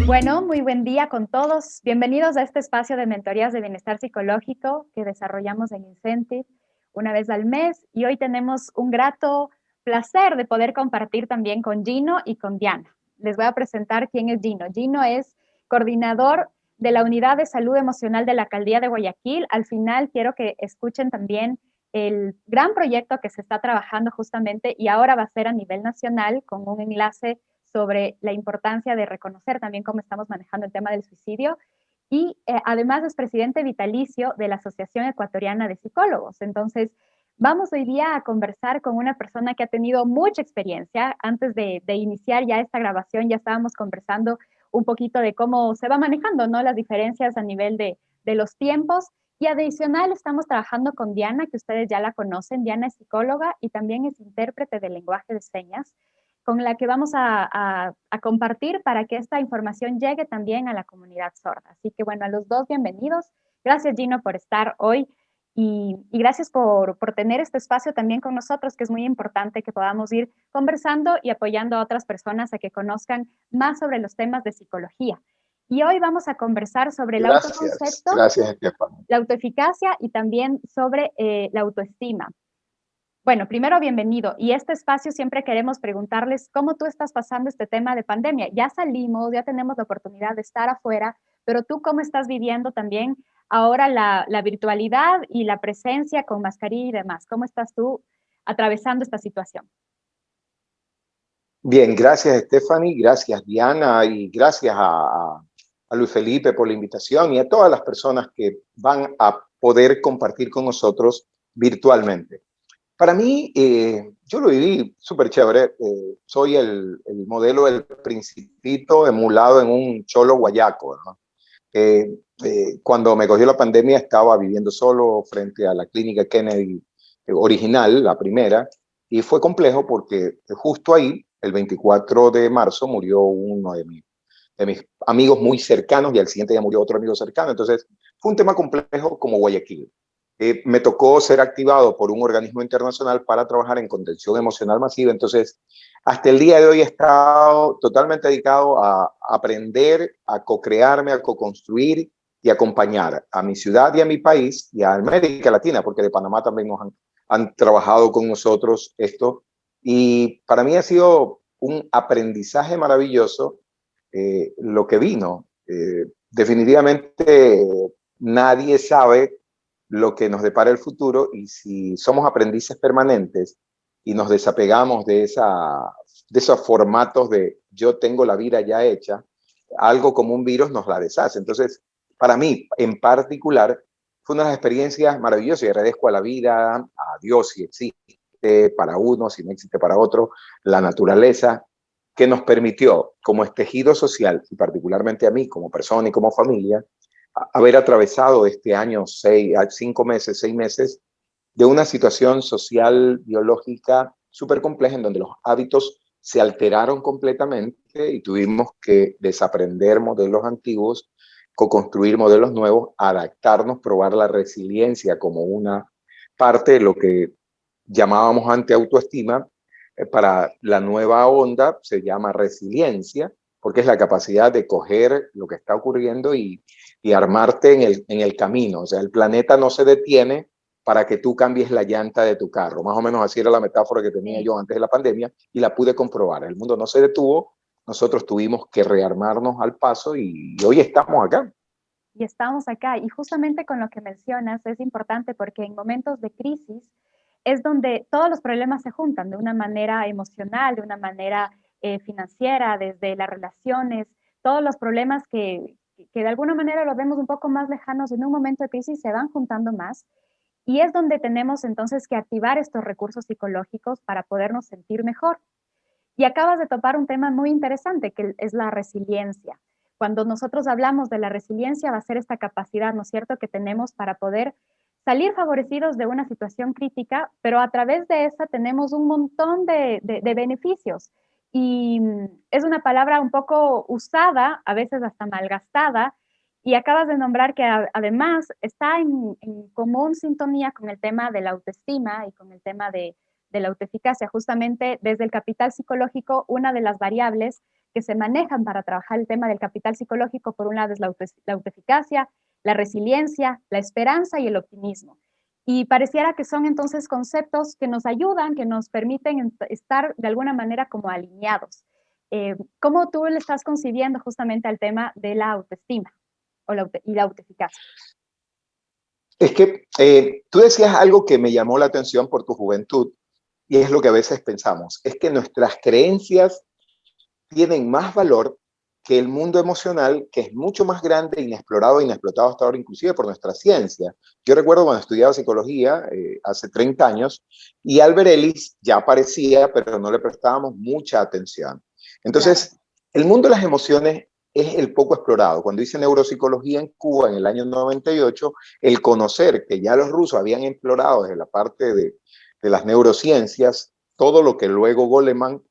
Bueno, muy buen día con todos. Bienvenidos a este espacio de mentorías de bienestar psicológico que desarrollamos en Incentive una vez al mes. Y hoy tenemos un grato placer de poder compartir también con Gino y con Diana. Les voy a presentar quién es Gino. Gino es coordinador de la Unidad de Salud Emocional de la Alcaldía de Guayaquil. Al final quiero que escuchen también el gran proyecto que se está trabajando justamente y ahora va a ser a nivel nacional con un enlace sobre la importancia de reconocer también cómo estamos manejando el tema del suicidio. Y además es presidente vitalicio de la Asociación Ecuatoriana de Psicólogos. Entonces, vamos hoy día a conversar con una persona que ha tenido mucha experiencia. Antes de iniciar ya esta grabación, ya estábamos conversando un poquito de cómo se va manejando, ¿no? Las diferencias a nivel de los tiempos. Y adicional, estamos trabajando con Diana, que ustedes ya la conocen. Diana es psicóloga y también es intérprete de lenguaje de señas, con la que vamos a compartir para que esta información llegue también a la comunidad sorda. Así que bueno, a los dos bienvenidos. Gracias Gino por estar hoy y gracias por tener este espacio también con nosotros, que es muy importante que podamos ir conversando y apoyando a otras personas a que conozcan más sobre los temas de psicología. Y hoy vamos a conversar sobre el Gracias, autoconcepto, gracias, Estefan. la autoeficacia y también sobre la autoestima. Bueno, primero bienvenido. Y este espacio siempre queremos preguntarles cómo tú estás pasando este tema de pandemia. Ya salimos, ya tenemos la oportunidad de estar afuera, pero tú cómo estás viviendo también ahora la virtualidad y la presencia con mascarilla y demás. ¿Cómo estás tú atravesando esta situación? Bien, gracias, Stephanie, gracias, Diana, y gracias a Luis Felipe por la invitación y a todas las personas que van a poder compartir con nosotros virtualmente. Para mí, yo lo viví súper chévere. Soy el modelo del Principito emulado en un cholo guayaco, ¿no? Cuando me cogió la pandemia estaba viviendo solo frente a la clínica Kennedy original, la primera, y fue complejo porque justo ahí, el 24 de marzo, murió uno de mis amigos muy cercanos y al siguiente día murió otro amigo cercano. Entonces, fue un tema complejo como Guayaquil. Me tocó ser activado por un organismo internacional para trabajar en contención emocional masiva. Entonces, hasta el día de hoy he estado totalmente dedicado a aprender, a co-crearme, a co-construir y acompañar a mi ciudad y a mi país y a América Latina, porque de Panamá también han trabajado con nosotros esto. Y para mí ha sido un aprendizaje maravilloso lo que vino. Definitivamente nadie sabe lo que nos depara el futuro y si somos aprendices permanentes y nos desapegamos de esos formatos de yo tengo la vida ya hecha, algo como un virus nos la deshace. Entonces, para mí en particular, fue una de las experiencias maravillosas y agradezco a la vida, a Dios si existe para uno, si no existe para otro, la naturaleza, que nos permitió como tejido social y particularmente a mí como persona y como familia, haber atravesado este año 5 meses, 6 meses de una situación social, biológica súper compleja en donde los hábitos se alteraron completamente y tuvimos que desaprender modelos antiguos, co-construir modelos nuevos, adaptarnos, probar la resiliencia como una parte de lo que llamábamos antes autoestima. Para la nueva onda se llama resiliencia, porque es la capacidad de coger lo que está ocurriendo y armarte en el camino. O sea, el planeta no se detiene para que tú cambies la llanta de tu carro. Más o menos así era la metáfora que tenía yo antes de la pandemia y la pude comprobar. El mundo no se detuvo, nosotros tuvimos que rearmarnos al paso y hoy estamos acá. Y estamos acá. Y justamente con lo que mencionas es importante porque en momentos de crisis es donde todos los problemas se juntan de una manera emocional, de una manera financiera, desde las relaciones, todos los problemas que de alguna manera lo vemos un poco más lejanos en un momento de crisis se van juntando más. Y es donde tenemos entonces que activar estos recursos psicológicos para podernos sentir mejor. Y acabas de topar un tema muy interesante, que es la resiliencia. Cuando nosotros hablamos de la resiliencia, va a ser esta capacidad, ¿no es cierto?, que tenemos para poder salir favorecidos de una situación crítica, pero a través de esa tenemos un montón de beneficios. Y es una palabra un poco usada, a veces hasta malgastada, Y acabas de nombrar que además está en común sintonía con el tema de la autoestima y con el tema de la autoeficacia. Justamente desde el capital psicológico, una de las variables que se manejan para trabajar el tema del capital psicológico, por un lado es la autoeficacia, la resiliencia, la esperanza y el optimismo. Y pareciera que son entonces conceptos que nos ayudan, que nos permiten estar de alguna manera como alineados. ¿Cómo tú le estás concibiendo justamente al tema de la autoestima y la autoeficacia? Es que tú decías algo que me llamó la atención por tu juventud, y es lo que a veces pensamos, es que nuestras creencias tienen más valor que el mundo emocional, que es mucho más grande, inexplorado e inexplotado hasta ahora, inclusive por nuestra ciencia. Yo recuerdo cuando estudiaba psicología, hace 30 años, y Albert Ellis ya aparecía, pero no le prestábamos mucha atención. Claro. Entonces, el mundo de las emociones es el poco explorado. Cuando hice neuropsicología en Cuba en el año 98, el conocer que ya los rusos habían explorado desde la parte de las neurociencias, todo lo que luego Goleman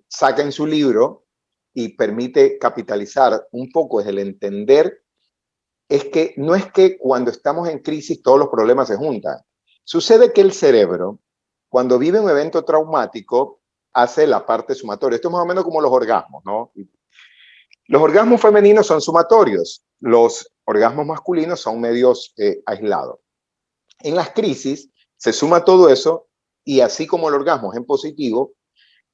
saca en su libro y permite capitalizar un poco es el entender, es que no es que cuando estamos en crisis todos los problemas se juntan. Sucede que el cerebro, cuando vive un evento traumático, hace la parte sumatoria. Esto es más o menos como los orgasmos, ¿no? Los orgasmos femeninos son sumatorios, los orgasmos masculinos son medios aislados. En las crisis se suma todo eso y así como el orgasmo es en positivo,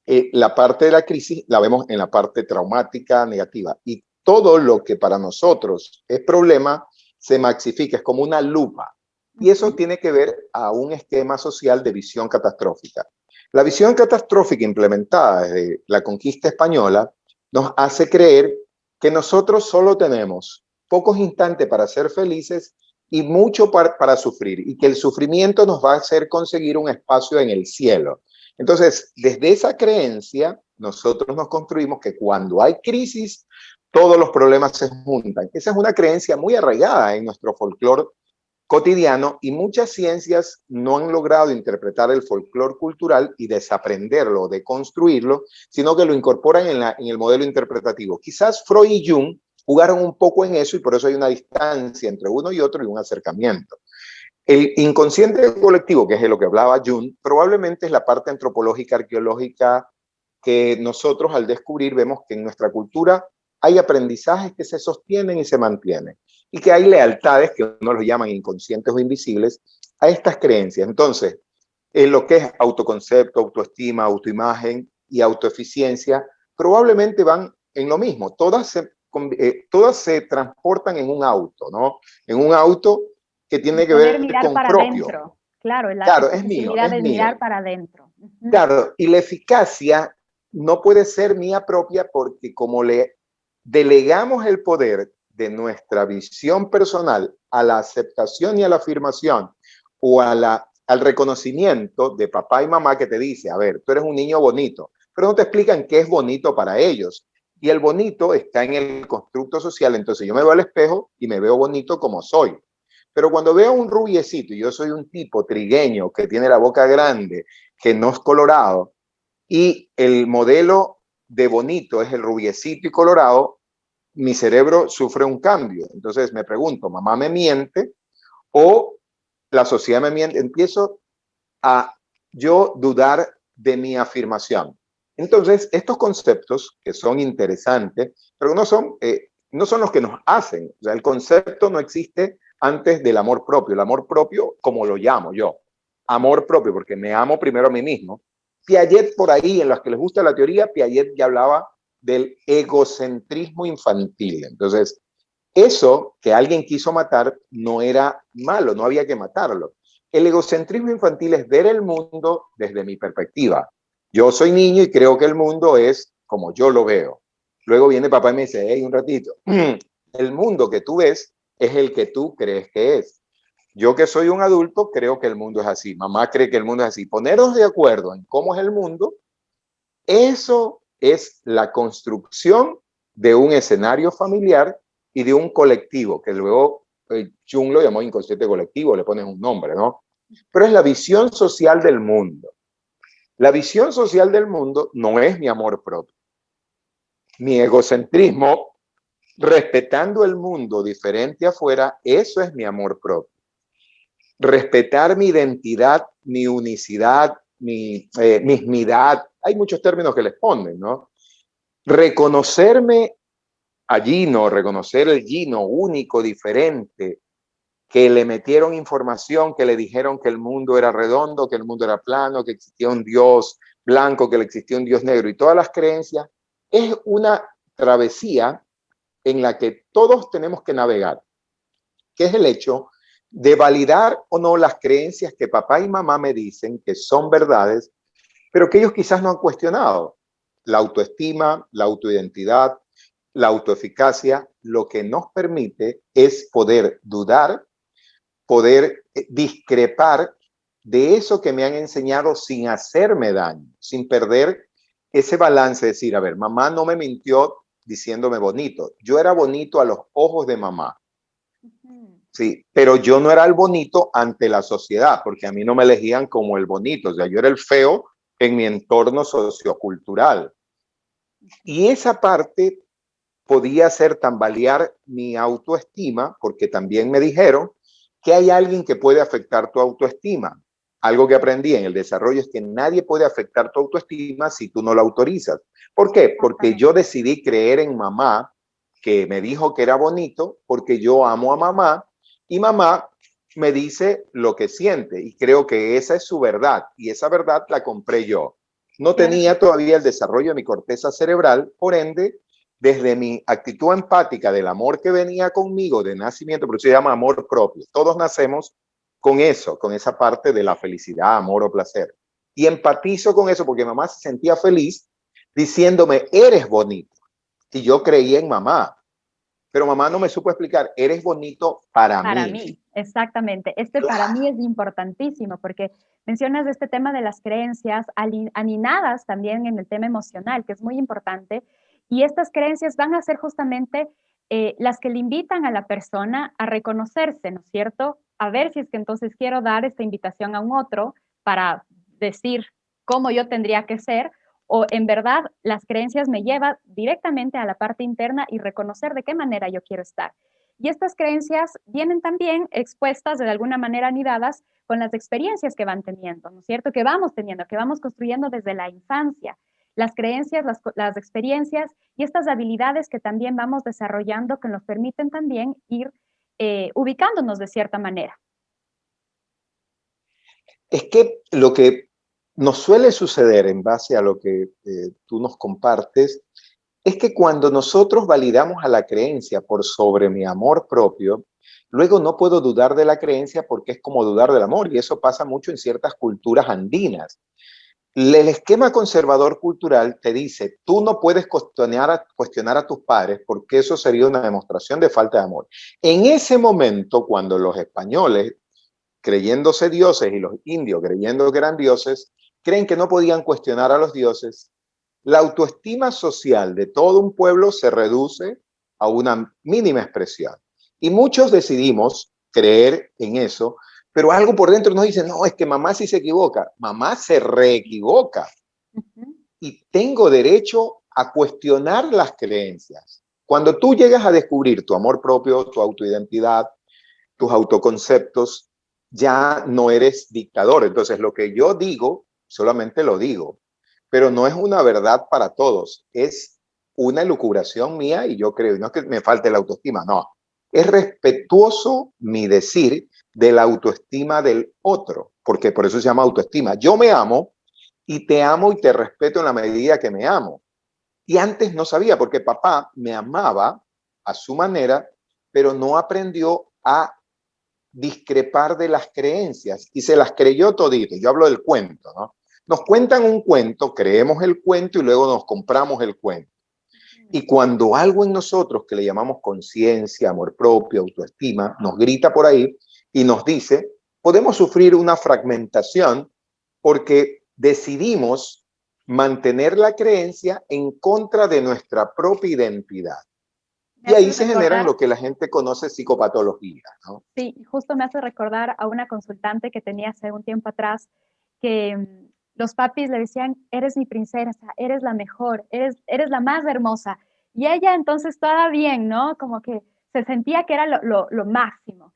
la parte de la crisis la vemos en la parte traumática, negativa. Y todo lo que para nosotros es problema se maxifica, es como una lupa. Y eso tiene que ver a un esquema social de visión catastrófica. La visión catastrófica implementada desde la conquista española nos hace creer que nosotros solo tenemos pocos instantes para ser felices y mucho para sufrir, y que el sufrimiento nos va a hacer conseguir un espacio en el cielo. Entonces, desde esa creencia, nosotros nos construimos que cuando hay crisis, todos los problemas se juntan. Esa es una creencia muy arraigada en nuestro folclore cotidiano y muchas ciencias no han logrado interpretar el folclore cultural y desaprenderlo, deconstruirlo, sino que lo incorporan en el modelo interpretativo. Quizás Freud y Jung jugaron un poco en eso y por eso hay una distancia entre uno y otro y un acercamiento. El inconsciente colectivo, que es de lo que hablaba Jung, probablemente es la parte antropológica, arqueológica, que nosotros al descubrir vemos que en nuestra cultura hay aprendizajes que se sostienen y se mantienen, y que hay lealtades, que uno los llaman inconscientes o invisibles, a estas creencias. Entonces, en lo que es autoconcepto, autoestima, autoimagen y autoeficiencia, probablemente van en lo mismo. Todas se transportan en un auto, ¿no? En un auto que tiene que Poder ver mirar con para propio. adentro. Claro, Claro, esta es mío, posibilidad es de mirar mío. para adentro. Claro, y la eficacia no puede ser mía propia porque como le delegamos el poder de nuestra visión personal a la aceptación y a la afirmación o al reconocimiento de papá y mamá que te dice, a ver, tú eres un niño bonito, pero no te explican qué es bonito para ellos. Y el bonito está en el constructo social, entonces yo me veo al espejo y me veo bonito como soy. Pero cuando veo un rubiecito y yo soy un tipo trigueño que tiene la boca grande, que no es colorado, y el modelo de bonito es el rubiecito y colorado, mi cerebro sufre un cambio. Entonces me pregunto, ¿mamá me miente o la sociedad me miente? Empiezo a yo dudar de mi afirmación. Entonces, estos conceptos que son interesantes, pero no son los que nos hacen. O sea, el concepto no existe antes del amor propio. El amor propio, como lo llamo yo, amor propio, porque me amo primero a mí mismo. Piaget, por ahí, en los que les gusta la teoría, Piaget ya hablaba del egocentrismo infantil. Entonces, eso que alguien quiso matar no era malo, no había que matarlo. El egocentrismo infantil es ver el mundo desde mi perspectiva. Yo soy niño y creo que el mundo es como yo lo veo. Luego viene papá y me dice, hey, un ratito, el mundo que tú ves es el que tú crees que es. Yo que soy un adulto creo que el mundo es así. Mamá cree que el mundo es así. Ponernos de acuerdo en cómo es el mundo, eso es la construcción de un escenario familiar y de un colectivo, que luego Jung lo llamó inconsciente colectivo, le pones un nombre, ¿no? Pero es la visión social del mundo. La visión social del mundo no es mi amor propio. Mi egocentrismo Respetando el mundo diferente afuera, eso es mi amor propio. Respetar mi identidad, mi unicidad, mi mismidad. Hay muchos términos que les ponen, ¿no? Reconocerme a Gino, reconocer el Gino único, diferente, que le metieron información, que le dijeron que el mundo era redondo, que el mundo era plano, que existía un Dios blanco, que existía un Dios negro y todas las creencias, es una travesía en la que todos tenemos que navegar, que es el hecho de validar o no las creencias que papá y mamá me dicen que son verdades, pero que ellos quizás no han cuestionado. La autoestima, la autoidentidad, la autoeficacia, lo que nos permite es poder dudar, poder discrepar de eso que me han enseñado sin hacerme daño, sin perder ese balance, de decir, a ver, mamá no me mintió diciéndome bonito, yo era bonito a los ojos de mamá, sí, pero yo no era el bonito ante la sociedad, porque a mí no me elegían como el bonito, o sea, yo era el feo en mi entorno sociocultural. Y esa parte podía hacer tambalear mi autoestima, porque también me dijeron que hay alguien que puede afectar tu autoestima. Algo que aprendí en el desarrollo es que nadie puede afectar tu autoestima si tú no la autorizas. ¿Por qué? Porque yo decidí creer en mamá, que me dijo que era bonito, porque yo amo a mamá y mamá me dice lo que siente y creo que esa es su verdad y esa verdad la compré yo. No tenía todavía el desarrollo de mi corteza cerebral, por ende, desde mi actitud empática del amor que venía conmigo de nacimiento, pero se llama amor propio. Todos nacemos con eso, con esa parte de la felicidad, amor o placer. Y empatizo con eso porque mamá se sentía feliz diciéndome, eres bonito. Y yo creía en mamá, pero mamá no me supo explicar, eres bonito para Para mí. mí, exactamente. Este para Claro. mí es importantísimo porque mencionas este tema de las creencias aninadas también en el tema emocional, que es muy importante. Y estas creencias van a ser justamente las que le invitan a la persona a reconocerse, ¿no es cierto? A ver si es que entonces quiero dar esta invitación a un otro para decir cómo yo tendría que ser, o en verdad las creencias me llevan directamente a la parte interna y reconocer de qué manera yo quiero estar. Y estas creencias vienen también expuestas de alguna manera anidadas con las experiencias que van teniendo, ¿no es cierto? Que vamos teniendo, que vamos construyendo desde la infancia. Las creencias, las experiencias y estas habilidades que también vamos desarrollando que nos permiten también ir ubicándonos de cierta manera. Es que lo que nos suele suceder en base a lo que tú nos compartes es que cuando nosotros validamos a la creencia por sobre mi amor propio, luego no puedo dudar de la creencia porque es como dudar del amor y eso pasa mucho en ciertas culturas andinas. El esquema conservador cultural te dice, tú no puedes cuestionar a tus padres porque eso sería una demostración de falta de amor. En ese momento, cuando los españoles, creyéndose dioses, y los indios creyendo que eran dioses, creen que no podían cuestionar a los dioses, la autoestima social de todo un pueblo se reduce a una mínima expresión. Y muchos decidimos creer en eso, pero algo por dentro nos dice, no, es que mamá sí se equivoca, mamá se reequivoca. Y tengo derecho a cuestionar las creencias. Cuando tú llegas a descubrir tu amor propio, tu autoidentidad, tus autoconceptos, ya no eres dictador. Entonces, lo que yo digo, solamente lo digo, pero no es una verdad para todos, es una elucubración mía y yo creo, y no es que me falte la autoestima, no, es respetuoso mi decir de la autoestima del otro, porque por eso se llama autoestima. Yo me amo y te amo y te respeto en la medida que me amo. Y antes no sabía, porque papá me amaba a su manera, pero no aprendió a discrepar de las creencias y se las creyó todito. Yo hablo del cuento, ¿no? Nos cuentan un cuento, creemos el cuento y luego nos compramos el cuento. Y cuando algo en nosotros que le llamamos conciencia, amor propio, autoestima, nos grita por ahí y nos dice, podemos sufrir una fragmentación porque decidimos mantener la creencia en contra de nuestra propia identidad. Me Y ahí hace se generan recordar, lo que la gente conoce psicopatología, ¿no? sí, justo me hace recordar a una consultante que tenía hace un tiempo atrás que los papis le decían, eres mi princesa, eres la mejor, eres la más hermosa. Y ella entonces toda bien, ¿no? Como que se sentía que era lo máximo.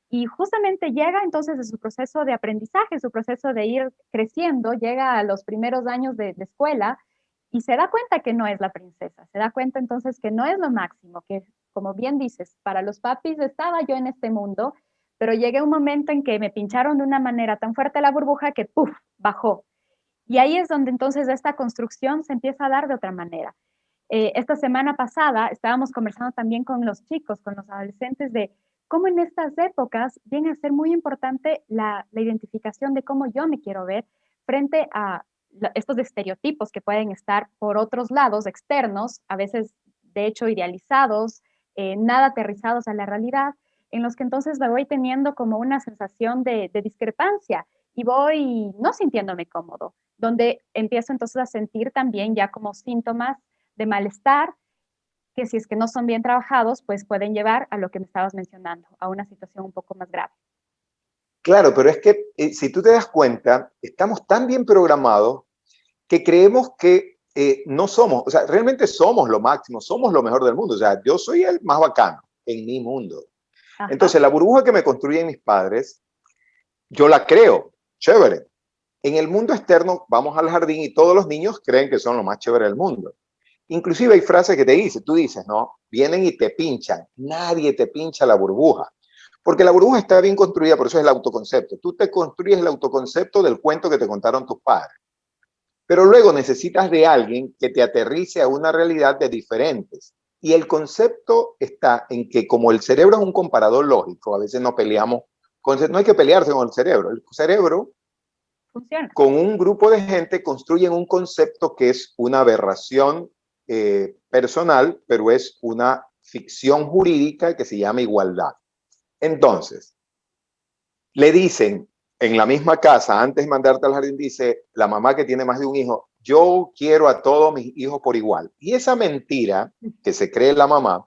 Y justamente llega entonces de su proceso de aprendizaje, su proceso de ir creciendo, llega a los primeros años de escuela y se da cuenta que no es la princesa, se da cuenta entonces que no es lo máximo, que como bien dices, para los papis estaba yo en este mundo, pero llegué a un momento en que me pincharon de una manera tan fuerte la burbuja que ¡puf! Bajó. Y ahí es donde entonces esta construcción se empieza a dar de otra manera. Esta semana pasada estábamos conversando también con los chicos, con los adolescentes, de cómo en estas épocas viene a ser muy importante la identificación de cómo yo me quiero ver frente a estos estereotipos que pueden estar por otros lados externos, a veces de hecho idealizados, nada aterrizados a la realidad, en los que entonces me voy teniendo como una sensación de discrepancia y voy no sintiéndome cómodo, donde empiezo entonces a sentir también ya como síntomas de malestar, que si es que no son bien trabajados, pues pueden llevar a lo que me estabas mencionando, a una situación un poco más grave. Claro, pero es que si tú te das cuenta, estamos tan bien programados que creemos que no somos, o sea, realmente somos lo máximo, somos lo mejor del mundo. O sea, yo soy el más bacano en mi mundo. Ajá. Entonces, la burbuja que me construyen mis padres, yo la creo, chévere. En el mundo externo, vamos al jardín y todos los niños creen que son lo más chévere del mundo. Inclusive hay frases que te dicen, tú dices, no, vienen y te pinchan. Nadie te pincha la burbuja. Porque la burbuja está bien construida, por eso es el autoconcepto. Tú te construyes el autoconcepto del cuento que te contaron tus padres. Pero luego necesitas de alguien que te aterrice a una realidad de diferentes. Y el concepto está en que como el cerebro es un comparador lógico, a veces no peleamos, no hay que pelearse con el cerebro. El cerebro Funciona. con un grupo de gente construyen un concepto que es una aberración personal, pero es una ficción jurídica que se llama igualdad. Entonces, le dicen en la misma casa, antes de mandarte al jardín, dice la mamá que tiene más de un hijo, yo quiero a todos mis hijos por igual. Y esa mentira que se cree la mamá,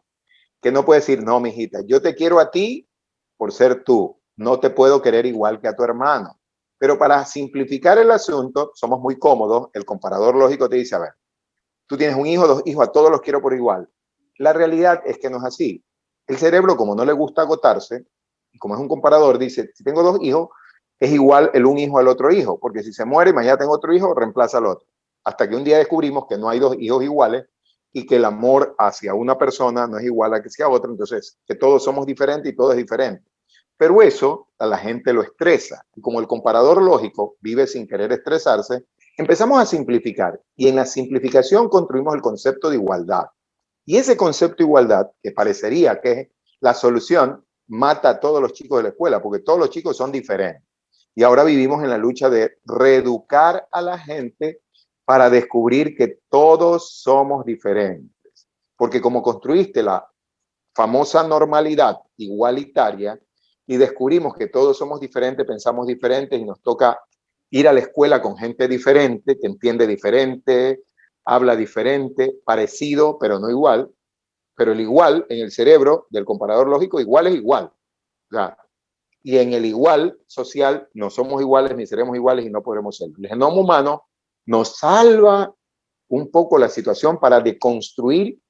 que no puede decir, no, mijita, yo te quiero a ti por ser tú, no te puedo querer igual que a tu hermano. Pero para simplificar el asunto, somos muy cómodos, el comparador lógico te dice, a ver, tú tienes un hijo, dos hijos, a todos los quiero por igual. La realidad es que no es así. El cerebro, como no le gusta agotarse, y como es un comparador, dice, si tengo dos hijos, es igual el un hijo al otro hijo, porque si se muere y mañana tengo otro hijo, reemplaza al otro. Hasta que un día descubrimos que no hay dos hijos iguales y que el amor hacia una persona no es igual a que hacia otra, entonces que todos somos diferentes y todo es diferente. Pero eso a la gente lo estresa. Y como el comparador lógico vive sin querer estresarse, empezamos a simplificar. Y en la simplificación construimos el concepto de igualdad. Y ese concepto de igualdad, que parecería que es la solución, mata a todos los chicos de la escuela, porque todos los chicos son diferentes. Y ahora vivimos en la lucha de reeducar a la gente para descubrir que todos somos diferentes. Porque como construiste la famosa normalidad igualitaria y descubrimos que todos somos diferentes, pensamos diferentes y nos toca ir a la escuela con gente diferente, que entiende diferente, habla diferente, parecido, pero no igual. Pero el igual en el cerebro del comparador lógico, igual es igual. O sea, y en el igual social no somos iguales ni seremos iguales y no podremos serlo. El genoma humano nos salva un poco la situación para deconstruir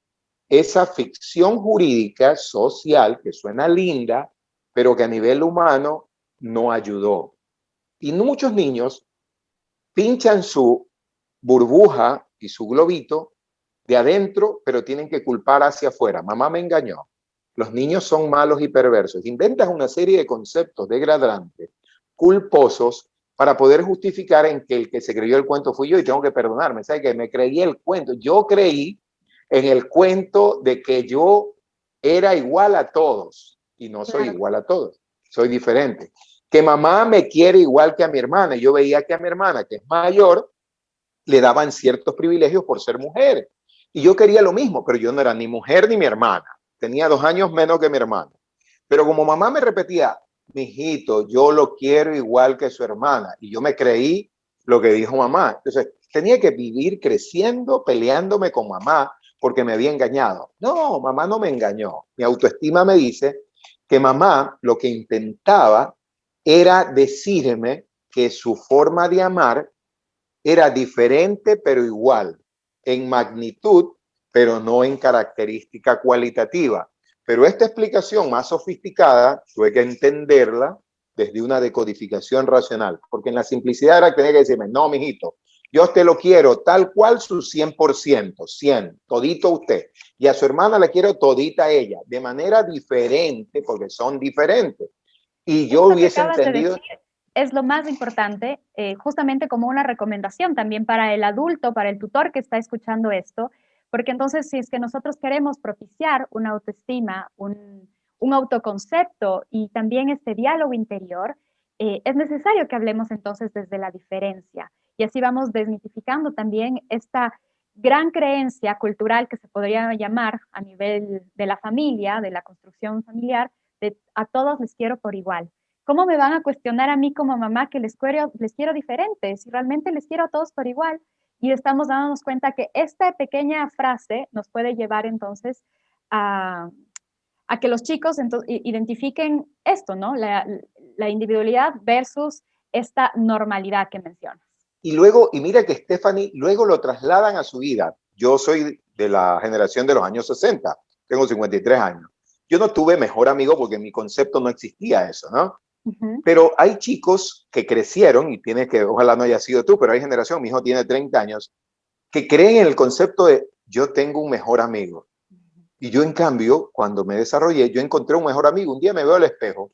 esa ficción jurídica social que suena linda, pero que a nivel humano no ayudó. Y muchos niños pinchan su burbuja y su globito de adentro, pero tienen que culpar hacia afuera. Mamá me engañó. Los niños son malos y perversos. Inventas una serie de conceptos degradantes, culposos, para poder justificar en que el que se creyó el cuento fui yo y tengo que perdonarme. ¿Sabes qué? Me creí el cuento. Yo creí en el cuento de que yo era igual a todos y no soy Claro. igual a todos. Soy diferente. Que mamá me quiere igual que a mi hermana. Yo veía que a mi hermana, que es mayor, le daban ciertos privilegios por ser mujer. Y yo quería lo mismo, pero yo no era ni mujer ni mi hermana. Tenía 2 años menos que mi hermana. Pero como mamá me repetía, mijito, yo lo quiero igual que su hermana. Y yo me creí lo que dijo mamá. Entonces, tenía que vivir creciendo, peleándome con mamá porque me había engañado. No, mamá no me engañó. Mi autoestima me dice que mamá lo que intentaba era decirme que su forma de amar era diferente pero igual en magnitud pero no en característica cualitativa. Pero esta explicación más sofisticada, tuve que entenderla desde una decodificación racional, porque en la simplicidad era tener que decirme, no, mijito, yo a usted lo quiero tal cual su 100%, 100, todito usted. Y a su hermana la quiero todita ella, de manera diferente, porque son diferentes. Y yo Esto que hubiese acabas de entendido... decir es lo más importante, justamente como una recomendación también para el adulto, para el tutor que está escuchando esto, porque entonces si es que nosotros queremos propiciar una autoestima, un autoconcepto y también este diálogo interior, es necesario que hablemos entonces desde la diferencia. Y así vamos desmitificando también esta gran creencia cultural que se podría llamar a nivel de la familia, de la construcción familiar, de a todos les quiero por igual. ¿Cómo me van a cuestionar a mí como mamá que les quiero diferentes? Si realmente les quiero a todos por igual. Y estamos dándonos cuenta que esta pequeña frase nos puede llevar entonces a, a que los chicos identifiquen esto, ¿no? La individualidad versus esta normalidad que mencionas. Y luego, y mira que Stephanie, luego lo trasladan a su vida. Yo soy de la generación de los años 60, tengo 53 años. Yo no tuve mejor amigo porque en mi concepto no existía eso, ¿no? Pero hay chicos que crecieron, y tiene que, ojalá no haya sido tú, pero hay generación, mi hijo tiene 30 años, que creen en el concepto de yo tengo un mejor amigo. Y yo, en cambio, cuando me desarrollé, yo encontré un mejor amigo. Un día me veo al espejo,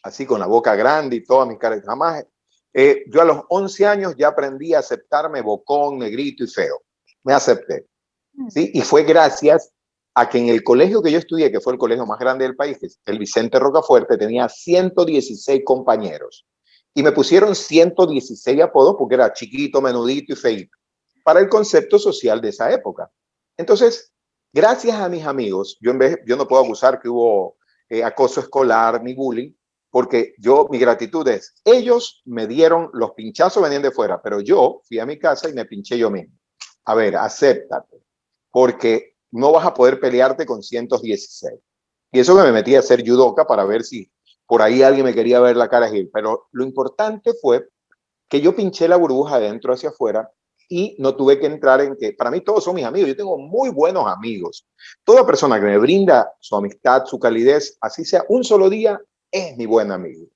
así con la boca grande y todas mis caras. Jamás, yo a los 11 años ya aprendí a aceptarme bocón, negrito y feo. Me acepté. ¿Sí? Y fue gracias a que en el colegio que yo estudié, que fue el colegio más grande del país, que es el Vicente Rocafuerte, tenía 116 compañeros. Y me pusieron 116 apodos porque era chiquito, menudito y feito, para el concepto social de esa época. Entonces, gracias a mis amigos, yo no puedo acusar que hubo acoso escolar ni bullying, porque mi gratitud es, ellos me dieron los pinchazos, venían de fuera, pero yo fui a mi casa y me pinché yo mismo. A ver, acéptate, porque no vas a poder pelearte con 116. Y eso que me metí a hacer judoka para ver si por ahí alguien me quería ver la cara Gil. Pero lo importante fue que yo pinché la burbuja de dentro hacia afuera y no tuve que entrar en que, para mí todos son mis amigos, yo tengo muy buenos amigos. Toda persona que me brinda su amistad, su calidez, así sea un solo día, es mi buen amigo.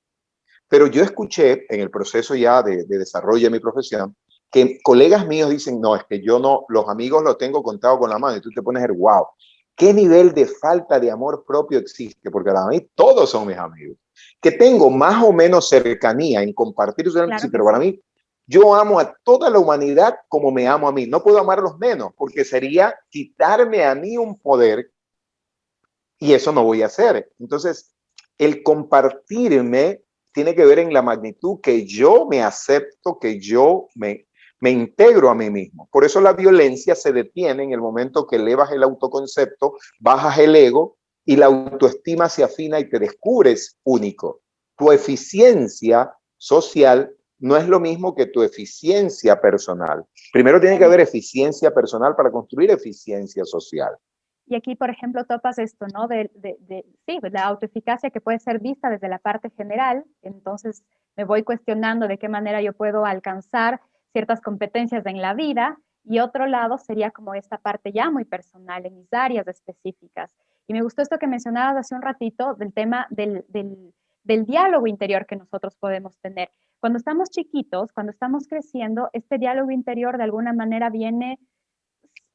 Pero yo escuché en el proceso ya de desarrollo de mi profesión que colegas míos dicen, no, es que yo no, los amigos los tengo contados con la mano, y tú te pones a ver, wow, ¿qué nivel de falta de amor propio existe? Porque para mí todos son mis amigos. Que tengo más o menos cercanía en compartir, Claro sí, que pero para sí. mí, yo amo a toda la humanidad como me amo a mí. No puedo amarlos menos, porque sería quitarme a mí un poder y eso no voy a hacer. Entonces, el compartirme tiene que ver en la magnitud que yo me acepto, que yo me integro a mí mismo. Por eso la violencia se detiene en el momento que elevas el autoconcepto, bajas el ego y la autoestima se afina y te descubres único. Tu eficiencia social no es lo mismo que tu eficiencia personal. Primero tiene que haber eficiencia personal para construir eficiencia social. Y aquí, por ejemplo, topas esto, ¿no? Sí, la autoeficacia que puede ser vista desde la parte general. Entonces, me voy cuestionando de qué manera yo puedo alcanzar ciertas competencias en la vida. Y otro lado sería como esta parte ya muy personal, en mis áreas específicas. Y me gustó esto que mencionabas hace un ratito del tema del diálogo interior que nosotros podemos tener. Cuando estamos chiquitos, cuando estamos creciendo, este diálogo interior de alguna manera viene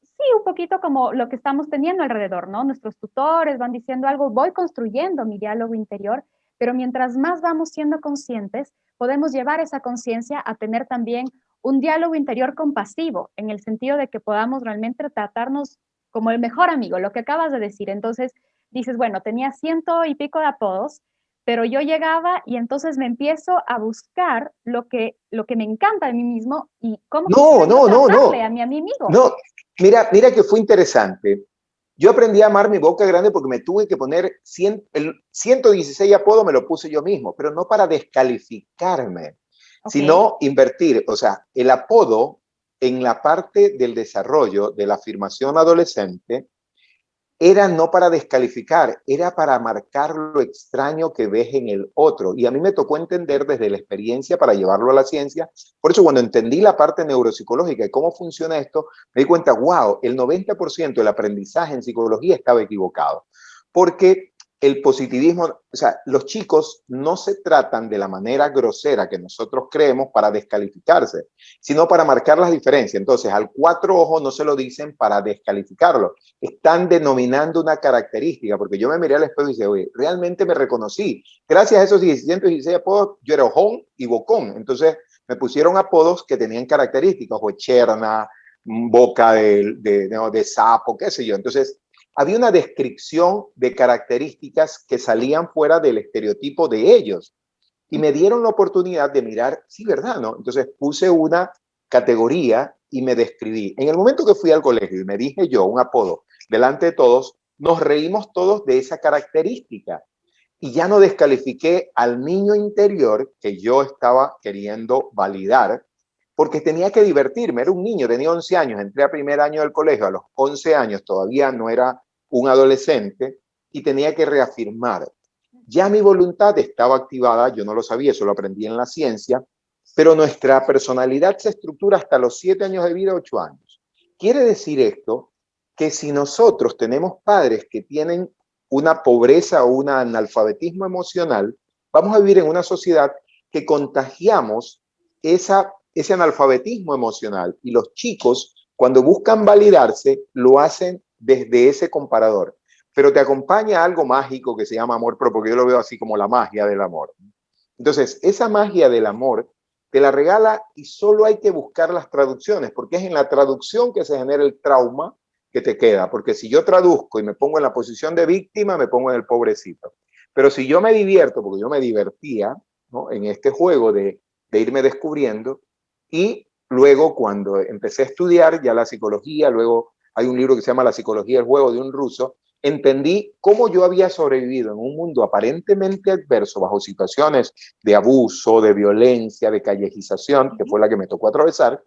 sí, un poquito como lo que estamos teniendo alrededor, ¿no? Nuestros tutores van diciendo algo, voy construyendo mi diálogo interior, pero mientras más vamos siendo conscientes, podemos llevar esa conciencia a tener también un diálogo interior compasivo, en el sentido de que podamos realmente tratarnos como el mejor amigo, lo que acabas de decir. Entonces dices, bueno, tenía 100 y pico de apodos, pero yo llegaba y entonces me empiezo a buscar lo que me encanta de mí mismo y cómo No, quisiera yo no, no, tratarle no. a mi amigo. No, mira que fue interesante. Yo aprendí a amar mi boca grande porque me tuve que poner el 116 apodo, me lo puse yo mismo, pero no para descalificarme, Ok. sino invertir. O sea, el apodo en la parte del desarrollo de la afirmación adolescente era no para descalificar, era para marcar lo extraño que ves en el otro. Y a mí me tocó entender desde la experiencia para llevarlo a la ciencia. Por eso cuando entendí la parte neuropsicológica y cómo funciona esto, me di cuenta, wow, el 90% del aprendizaje en psicología estaba equivocado. Porque el positivismo, o sea, los chicos no se tratan de la manera grosera que nosotros creemos para descalificarse, sino para marcar las diferencias. Entonces, al cuatro ojos no se lo dicen para descalificarlo, están denominando una característica, porque yo me miré al espejo y dije, oye, realmente me reconocí. Gracias a esos 116 apodos, yo era ojón y bocón. Entonces, me pusieron apodos que tenían características, o cherna, boca de sapo, qué sé yo. Entonces, había una descripción de características que salían fuera del estereotipo de ellos y me dieron la oportunidad de mirar, sí, ¿verdad? ¿No? Entonces puse una categoría y me describí. En el momento que fui al colegio y me dije yo un apodo delante de todos, nos reímos todos de esa característica y ya no descalifiqué al niño interior que yo estaba queriendo validar porque tenía que divertirme. Era un niño, tenía 11 años, entré a primer año del colegio, a los 11 años todavía no era un adolescente y tenía que reafirmar. Ya mi voluntad estaba activada, yo no lo sabía, eso lo aprendí en la ciencia, pero nuestra personalidad se estructura hasta los 7 años de vida, 8 años. Quiere decir esto que si nosotros tenemos padres que tienen una pobreza o un analfabetismo emocional, vamos a vivir en una sociedad que contagiamos ese analfabetismo emocional y los chicos cuando buscan validarse lo hacen desde ese comparador. Pero te acompaña algo mágico que se llama amor propio, porque yo lo veo así como la magia del amor. Entonces, esa magia del amor te la regala y solo hay que buscar las traducciones, porque es en la traducción que se genera el trauma que te queda. Porque si yo traduzco y me pongo en la posición de víctima, me pongo en el pobrecito. Pero si yo me divierto, porque yo me divertía, ¿no?, en este juego de irme descubriendo, y luego cuando empecé a estudiar ya la psicología, luego hay un libro que se llama La psicología del juego de un ruso, entendí cómo yo había sobrevivido en un mundo aparentemente adverso, bajo situaciones de abuso, de violencia, de callejización, que fue la que me tocó atravesar,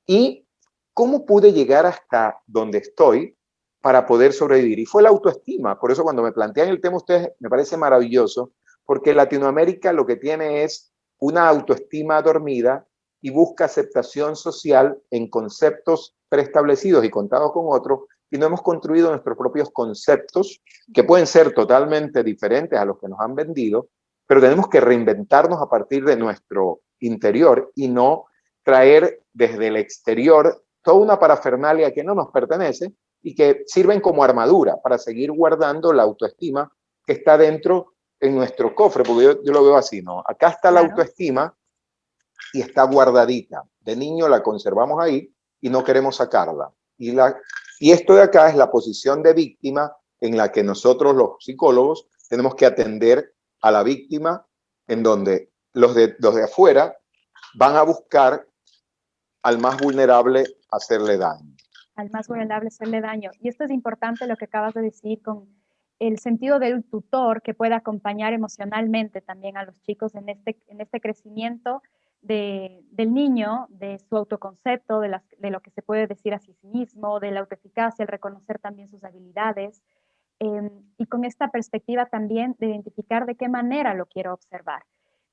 y cómo pude llegar hasta donde estoy para poder sobrevivir. Y fue la autoestima. Por eso cuando me plantean el tema ustedes, me parece maravilloso, porque Latinoamérica lo que tiene es una autoestima dormida y busca aceptación social en conceptos preestablecidos y contados con otros, y no hemos construido nuestros propios conceptos, que pueden ser totalmente diferentes a los que nos han vendido, pero tenemos que reinventarnos a partir de nuestro interior y no traer desde el exterior toda una parafernalia que no nos pertenece y que sirven como armadura para seguir guardando la autoestima que está dentro en nuestro cofre, porque yo lo veo así, ¿no? Acá está la autoestima y está guardadita. De niño la conservamos ahí y no queremos sacarla. Y esto de acá es la posición de víctima en la que nosotros los psicólogos tenemos que atender a la víctima, en donde los de afuera van a buscar al más vulnerable hacerle daño. Al más vulnerable hacerle daño. Y esto es importante lo que acabas de decir con el sentido del tutor que puede acompañar emocionalmente también a los chicos en este crecimiento del niño, de su autoconcepto, de lo que se puede decir a sí mismo, de la autoeficacia, el reconocer también sus habilidades, y con esta perspectiva también de identificar de qué manera lo quiero observar.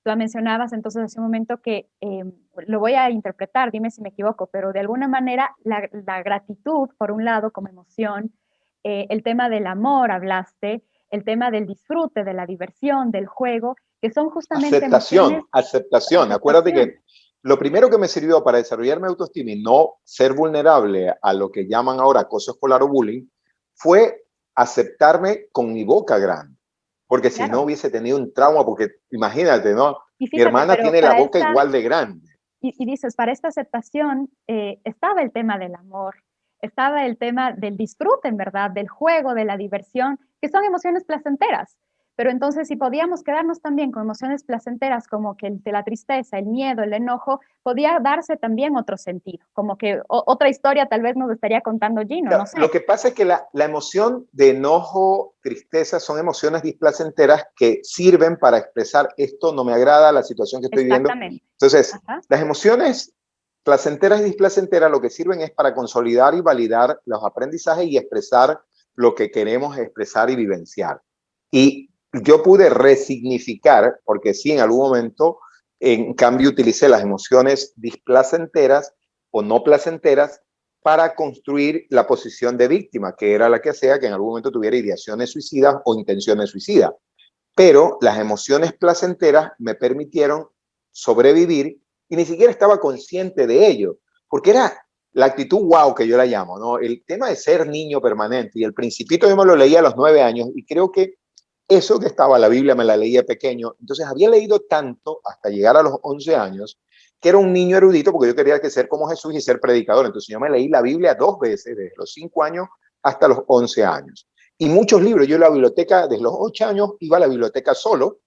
Tú mencionabas entonces hace un momento que, lo voy a interpretar, dime si me equivoco, pero de alguna manera la gratitud, por un lado, como emoción, el tema del amor, hablaste, el tema del disfrute, de la diversión, del juego, que son justamente aceptación. Acuérdate que lo primero que me sirvió para desarrollar mi autoestima y no ser vulnerable a lo que llaman ahora acoso escolar o bullying, fue aceptarme con mi boca grande. Porque si no hubiese tenido un trauma, porque imagínate, ¿no? Fíjate, mi hermana tiene la boca igual de grande. Y dices, para esta aceptación estaba el tema del amor, estaba el tema del disfrute, en verdad, del juego, de la diversión, que son emociones placenteras. Pero entonces, si podíamos quedarnos también con emociones placenteras como que de la tristeza, el miedo, el enojo, podía darse también otro sentido, como que otra historia tal vez nos estaría contando Gino, Claro, no sé. lo que pasa es que la emoción de enojo, tristeza, son emociones displacenteras que sirven para expresar esto no me agrada, la situación que estoy viviendo. Entonces, las emociones placenteras y displacenteras lo que sirven es para consolidar y validar los aprendizajes y expresar lo que queremos expresar y vivenciar. Y yo pude resignificar, porque sí, en algún momento, en cambio, utilicé las emociones displacenteras o no placenteras para construir la posición de víctima, que era la que hacía que en algún momento tuviera ideaciones suicidas o intenciones suicidas. Pero las emociones placenteras me permitieron sobrevivir y ni siquiera estaba consciente de ello, porque era la actitud wow que yo la llamo, ¿no? El tema de ser niño permanente. Y el Principito yo me lo leía a los 9 años y creo que eso que estaba, la Biblia me la leía pequeño, entonces había leído tanto hasta llegar a los 11 años, que era un niño erudito porque yo quería que ser como Jesús y ser predicador. Entonces yo me leí la Biblia 2 veces, desde los 5 años hasta los 11 años. Y muchos libros, yo en la biblioteca, desde los 8 años iba a la biblioteca solo,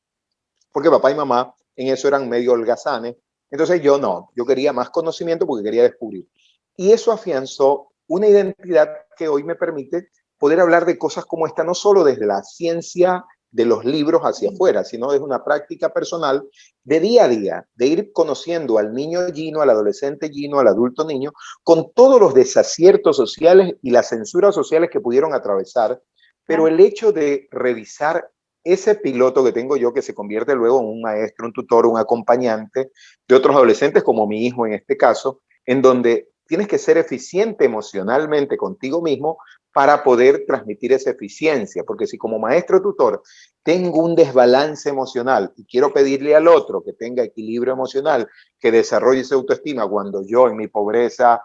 porque papá y mamá en eso eran medio holgazanes. Entonces yo no, yo quería más conocimiento porque quería descubrir. Y eso afianzó una identidad que hoy me permite poder hablar de cosas como esta, no solo desde la ciencia de los libros hacia afuera, sino desde una práctica personal de día a día, de ir conociendo al niño Gino, al adolescente Gino, al adulto niño, con todos los desaciertos sociales y las censuras sociales que pudieron atravesar, pero el hecho de revisar ese piloto que tengo yo, que se convierte luego en un maestro, un tutor, un acompañante de otros adolescentes, como mi hijo en este caso, en donde tienes que ser eficiente emocionalmente contigo mismo para poder transmitir esa eficiencia, porque si como maestro tutor tengo un desbalance emocional y quiero pedirle al otro que tenga equilibrio emocional, que desarrolle esa autoestima, cuando yo en mi pobreza,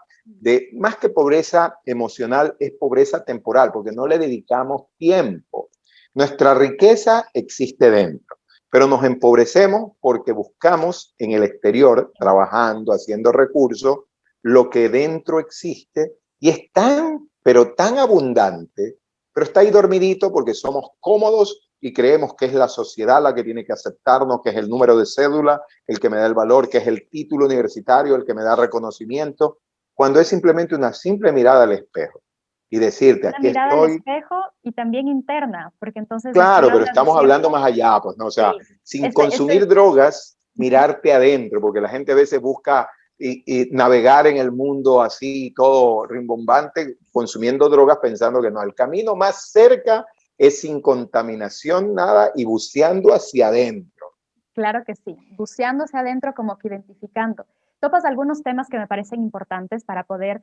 más que pobreza emocional, es pobreza temporal, porque no le dedicamos tiempo. Nuestra riqueza existe dentro, pero nos empobrecemos porque buscamos en el exterior, trabajando, haciendo recursos, lo que dentro existe y es tan, pero tan abundante, pero está ahí dormidito porque somos cómodos y creemos que es la sociedad la que tiene que aceptarnos, que es el número de cédula el que me da el valor, que es el título universitario el que me da reconocimiento, cuando es simplemente una simple mirada al espejo y decirte, Una aquí mirada al estoy. espejo y también interna, porque entonces aquí Claro, pero hablas de estamos hablando cierto, más allá, pues, ¿no? O sea, sí, sin consumir drogas, mirarte adentro, porque la gente a veces busca y navegar en el mundo así, todo rimbombante, consumiendo drogas, pensando que no. El camino más cerca es sin contaminación, nada, y buceando hacia adentro. claro que sí, buceándose adentro como que identificando. Topas algunos temas que me parecen importantes para poder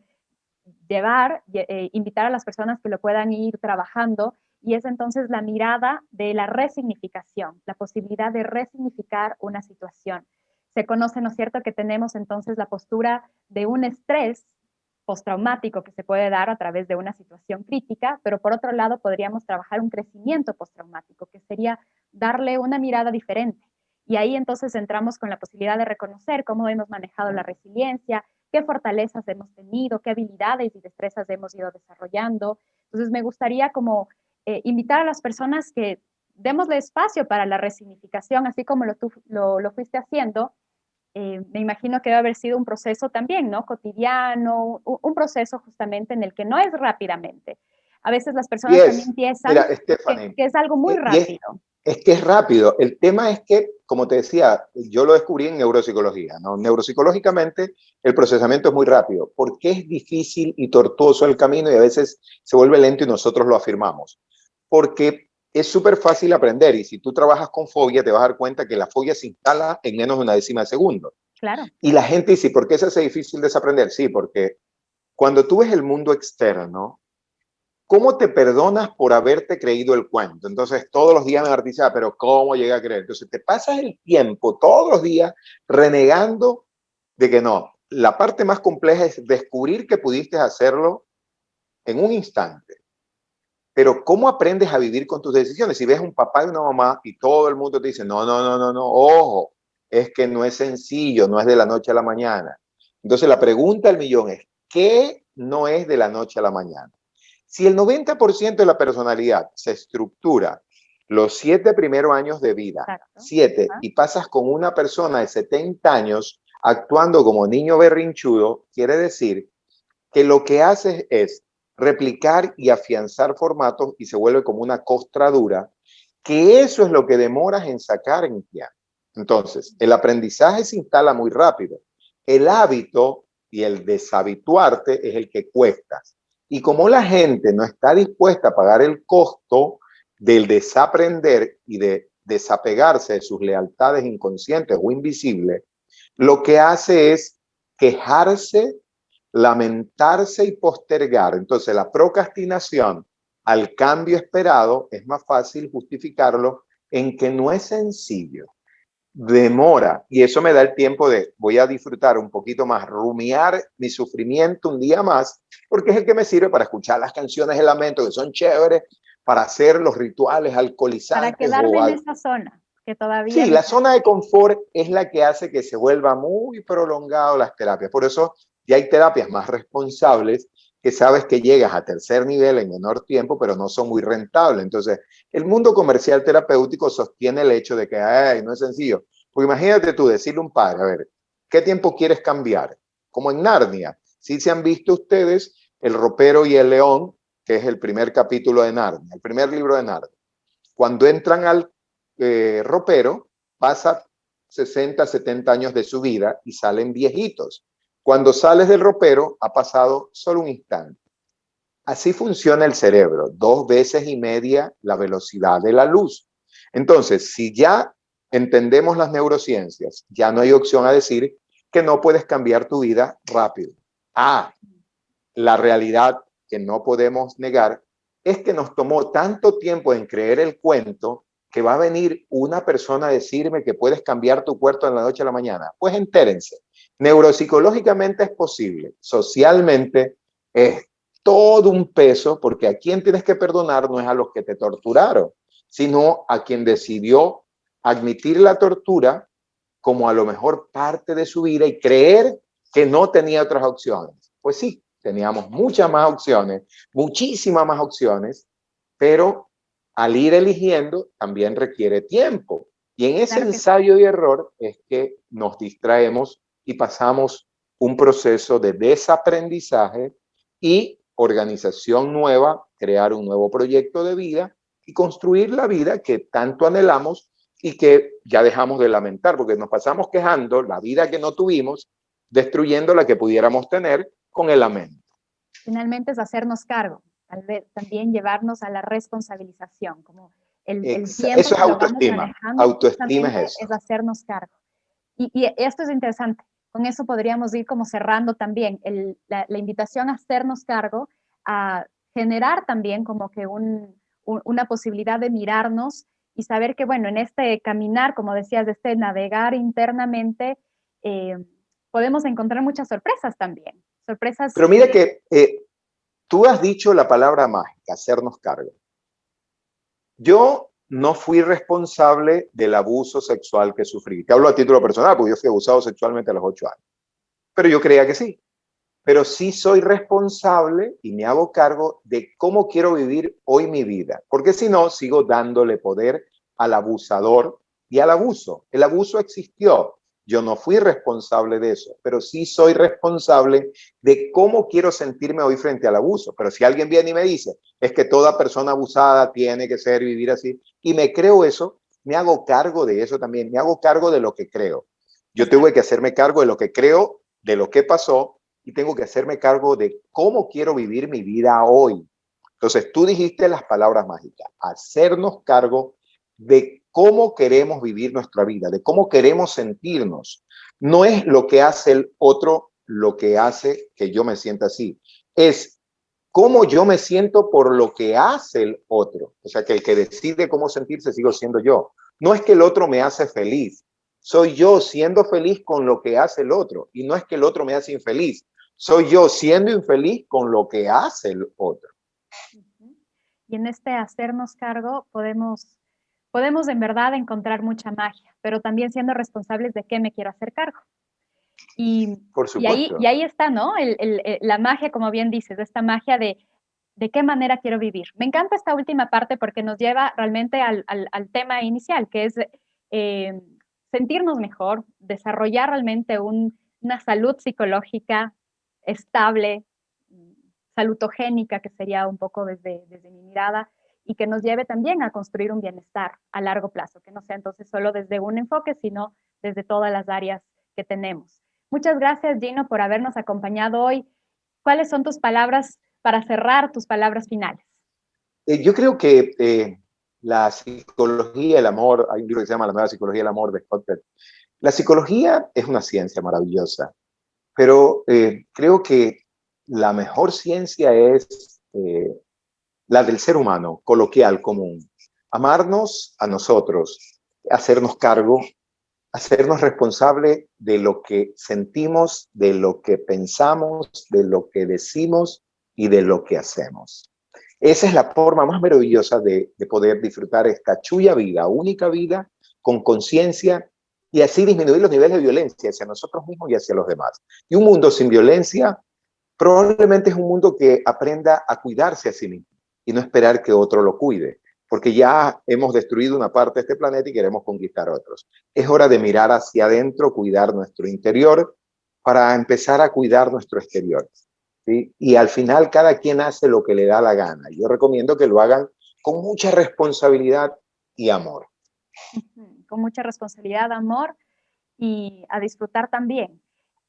invitar a las personas que lo puedan ir trabajando, y es entonces la mirada de la resignificación, la posibilidad de resignificar una situación. Se conoce, ¿no es cierto?, que tenemos entonces la postura de un estrés postraumático que se puede dar a través de una situación crítica, pero por otro lado podríamos trabajar un crecimiento postraumático, que sería darle una mirada diferente. Y ahí entonces entramos con la posibilidad de reconocer cómo hemos manejado la resiliencia, qué fortalezas hemos tenido, qué habilidades y destrezas hemos ido desarrollando. Entonces me gustaría como invitar a las personas que démosle espacio para la resignificación, así como tú lo fuiste haciendo. Me imagino que debe haber sido un proceso también, ¿no? Cotidiano, un proceso justamente en el que no es rápidamente. A veces las Y personas también es, piensan mira, Stephanie, que es algo muy y rápido. es que es rápido. El tema es que, como te decía, yo lo descubrí en neuropsicología, ¿no? Neuropsicológicamente, el procesamiento es muy rápido. ¿Por qué es difícil y tortuoso el camino y a veces se vuelve lento y nosotros lo afirmamos? Porque es súper fácil aprender y si tú trabajas con fobia te vas a dar cuenta que la fobia se instala en menos de una décima de segundo. Claro. Y la gente dice, ¿por qué se hace difícil desaprender? Sí, porque cuando tú ves el mundo externo, ¿cómo te perdonas por haberte creído el cuento? Entonces, todos los días me artiza, pero ¿cómo llegué a creer? Entonces, te pasas el tiempo todos los días renegando de que no. La parte más compleja es descubrir que pudiste hacerlo en un instante. Pero ¿cómo aprendes a vivir con tus decisiones? Si ves un papá y una mamá y todo el mundo te dice, no, no, no, no, no, ojo, es que no es sencillo, no es de la noche a la mañana. Entonces, la pregunta del millón es, ¿qué no es de la noche a la mañana? Si el 90% de la personalidad se estructura los 7 primeros años de vida, Exacto. 7, Ajá. y pasas con una persona de 70 años actuando como niño berrinchudo, quiere decir que lo que haces es replicar y afianzar formatos y se vuelve como una costra dura, que eso es lo que demoras en sacar en piano. Entonces, el aprendizaje se instala muy rápido. El hábito y el deshabituarte es el que cuesta. Y como la gente no está dispuesta a pagar el costo del desaprender y de desapegarse de sus lealtades inconscientes o invisibles, lo que hace es quejarse, lamentarse y postergar. Entonces, la procrastinación al cambio esperado es más fácil justificarlo en que no es sencillo, demora, y eso me da el tiempo de voy a disfrutar un poquito más, rumiar mi sufrimiento un día más, porque es el que me sirve para escuchar las canciones de lamento que son chéveres, para hacer los rituales Para alcoholizantes quedarme en esa zona que todavía Sí, me la siento. zona de confort es la que hace que se vuelva muy prolongado las terapias. Por eso ya hay terapias más responsables que sabes que llegas a tercer nivel en menor tiempo, pero no son muy rentables. Entonces, el mundo comercial terapéutico sostiene el hecho de que ay, no es sencillo. Porque imagínate tú decirle a un padre, a ver, ¿qué tiempo quieres cambiar? Como en Narnia. Sí se han visto ustedes El ropero y el león, que es el primer capítulo de Narnia, el primer libro de Narnia. Cuando entran al ropero, pasa 60, 70 años de su vida y salen viejitos. Cuando sales del ropero, ha pasado solo un instante. Así funciona el cerebro, 2 veces y media la velocidad de la luz. Entonces, si ya entendemos las neurociencias, ya no hay opción a decir que no puedes cambiar tu vida rápido. Ah, la realidad que no podemos negar es que nos tomó tanto tiempo en creer el cuento que va a venir una persona a decirme que puedes cambiar tu cuerpo en la noche a la mañana. Pues entérense, neuropsicológicamente es posible, socialmente es todo un peso, porque a quien tienes que perdonar no es a los que te torturaron, sino a quien decidió admitir la tortura como a lo mejor parte de su vida y creer que no tenía otras opciones. Pues sí, teníamos muchas más opciones, muchísimas más opciones, pero al ir eligiendo también requiere tiempo. Y en ese Claro que ensayo y error es que nos distraemos y pasamos un proceso de desaprendizaje y organización nueva, crear un nuevo proyecto de vida y construir la vida que tanto anhelamos y que ya dejamos de lamentar, porque nos pasamos quejando la vida que no tuvimos, destruyendo la que pudiéramos tener con el lamento. finalmente es hacernos cargo, tal vez también llevarnos a la responsabilización, como el tiempo Eso es que lo vamos autoestima. manejando Autoestima justamente es es eso. hacernos cargo. Y esto es interesante, con eso podríamos ir como cerrando también la invitación a hacernos cargo, a generar también como que una posibilidad de mirarnos y saber que, bueno, en este caminar, como decías, de este navegar internamente, eh, podemos encontrar muchas sorpresas también, sorpresas Pero mira que tú has dicho la palabra mágica, hacernos cargo. Yo no fui responsable del abuso sexual que sufrí. Te hablo a título personal, porque yo fui abusado sexualmente a los 8 años. Pero yo creía que sí. Pero sí soy responsable y me hago cargo de cómo quiero vivir hoy mi vida. Porque si no, sigo dándole poder al abusador y al abuso. El abuso existió. Yo no fui responsable de eso, pero sí soy responsable de cómo quiero sentirme hoy frente al abuso. Pero si alguien viene y me dice, es que toda persona abusada tiene que ser, vivir así, y me creo eso, me hago cargo de eso también, me hago cargo de lo que creo. Yo tuve que hacerme cargo de lo que creo, de lo que pasó, y tengo que hacerme cargo de cómo quiero vivir mi vida hoy. Entonces, tú dijiste las palabras mágicas, hacernos cargo de cómo queremos vivir nuestra vida, de cómo queremos sentirnos. No es lo que hace el otro lo que hace que yo me sienta así, es cómo yo me siento por lo que hace el otro. O sea, que el que decide cómo sentirse sigo siendo yo. No es que el otro me hace feliz, soy yo siendo feliz con lo que hace el otro. Y no es que el otro me hace infeliz, soy yo siendo infeliz con lo que hace el otro. y en este hacernos cargo podemos en verdad encontrar mucha magia, pero también siendo responsables de qué me quiero hacer cargo. Y, Por y supuesto. ahí está, ¿no? La magia, como bien dices, esta magia de qué manera quiero vivir. Me encanta esta última parte porque nos lleva realmente al tema inicial, que es eh, sentirnos mejor, desarrollar realmente una salud psicológica estable, salutogénica, que sería un poco desde mi mirada, y que nos lleve también a construir un bienestar a largo plazo, que no sea entonces solo desde un enfoque, sino desde todas las áreas que tenemos. Muchas gracias, Gino, por habernos acompañado hoy. ¿Cuáles son tus palabras para cerrar tus palabras finales. Yo creo que la psicología, el amor, hay un libro que se llama La nueva psicología del amor de Scott Peck. La psicología es una ciencia maravillosa, pero creo que la mejor ciencia es la del ser humano, coloquial, común. Amarnos a nosotros, hacernos cargo, hacernos responsable de lo que sentimos, de lo que pensamos, de lo que decimos y de lo que hacemos. Esa es la forma más maravillosa de poder disfrutar esta chulla vida, única vida, con conciencia y así disminuir los niveles de violencia hacia nosotros mismos y hacia los demás. Y un mundo sin violencia probablemente es un mundo que aprenda a cuidarse a sí mismo y no esperar que otro lo cuide, porque ya hemos destruido una parte de este planeta y queremos conquistar otros. Es hora de mirar hacia adentro, cuidar nuestro interior para empezar a cuidar nuestro exterior. ¿Sí? Y al final cada quien hace lo que le da la gana. Yo recomiendo que lo hagan con mucha responsabilidad y amor. Con mucha responsabilidad, amor y a disfrutar también.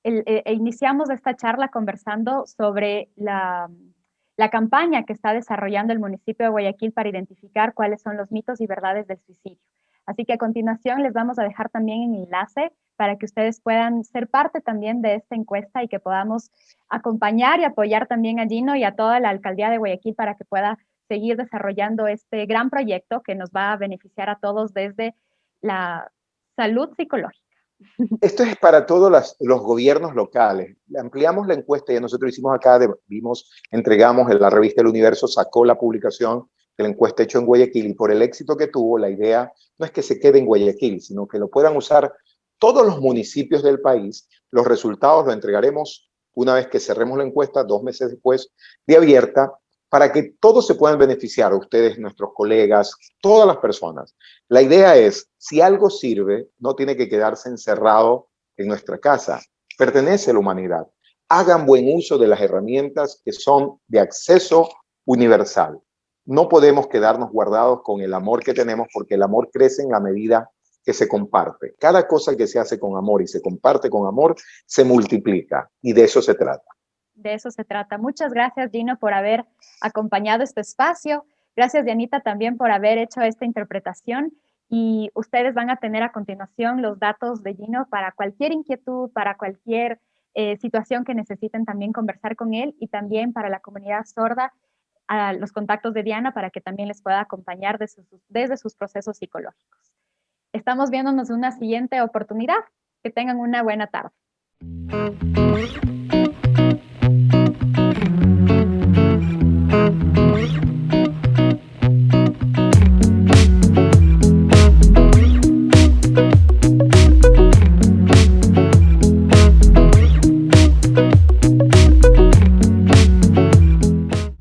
Iniciamos esta charla conversando sobre la campaña que está desarrollando el municipio de Guayaquil para identificar cuáles son los mitos y verdades del suicidio. Así que a continuación les vamos a dejar también el enlace para que ustedes puedan ser parte también de esta encuesta y que podamos acompañar y apoyar también a Gino y a toda la alcaldía de Guayaquil para que pueda seguir desarrollando este gran proyecto que nos va a beneficiar a todos desde la salud psicológica. Esto es para todos los gobiernos locales. Ampliamos la encuesta, ya nosotros hicimos acá, entregamos en la revista El Universo, sacó la publicación de la encuesta hecha en Guayaquil y por el éxito que tuvo, la idea no es que se quede en Guayaquil, sino que lo puedan usar todos los municipios del país. Los resultados los entregaremos una vez que cerremos la encuesta, 2 meses después de abierta, para que todos se puedan beneficiar, ustedes, nuestros colegas, todas las personas. La idea es, si algo sirve, no tiene que quedarse encerrado en nuestra casa, pertenece a la humanidad. Hagan buen uso de las herramientas que son de acceso universal. No podemos quedarnos guardados con el amor que tenemos porque el amor crece en la medida que se comparte. Cada cosa que se hace con amor y se comparte con amor se multiplica y de eso se trata. De eso se trata. Muchas gracias, Gino, por haber acompañado este espacio. Gracias, Dianita, también por haber hecho esta interpretación. Y ustedes van a tener a continuación los datos de Gino para cualquier inquietud, para cualquier situación que necesiten también conversar con él y también para la comunidad sorda, a los contactos de Diana para que también les pueda acompañar desde sus procesos psicológicos. Estamos viéndonos en una siguiente oportunidad. Que tengan una buena tarde.